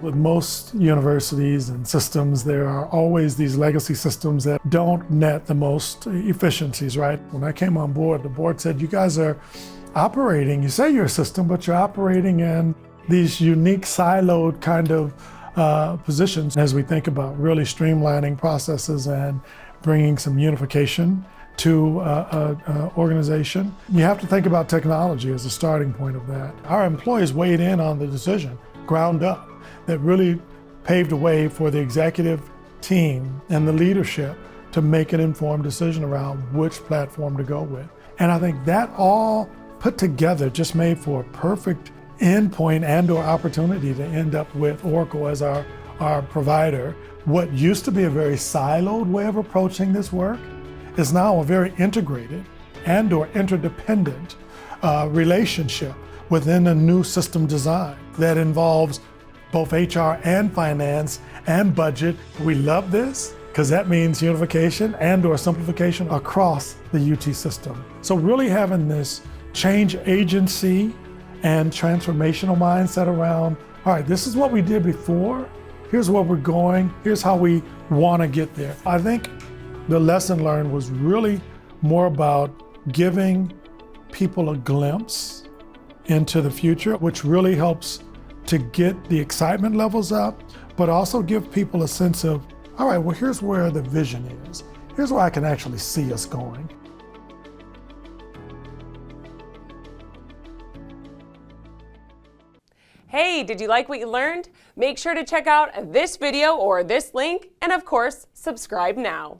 With most universities and systems, there are always these legacy systems that don't net the most efficiencies, right? When I came on board, the board said, you guys are operating, you say you're a system, but you're operating in these unique siloed kind of positions as we think about really streamlining processes and bringing some unification to organization. You have to think about technology as a starting point of that. Our employees weighed in on the decision, ground up, that really paved the way for the executive team and the leadership to make an informed decision around which platform to go with. And I think that all put together just made for a perfect endpoint and/or opportunity to end up with Oracle as our provider. What used to be a very siloed way of approaching this work is now a very integrated and/or interdependent relationship within a new system design that involves both HR and finance and budget. We love this because that means unification and/or simplification across the UT system. So really having this change agency and transformational mindset around, all right, this is what we did before, here's where we're going, here's how we want to get there. I think the lesson learned was really more about giving people a glimpse into the future, which really helps to get the excitement levels up, but also give people a sense of, all right, well, here's where the vision is. Here's where I can actually see us going. Hey, did you like what you learned? Make sure to check out this video or this link, and of course, subscribe now.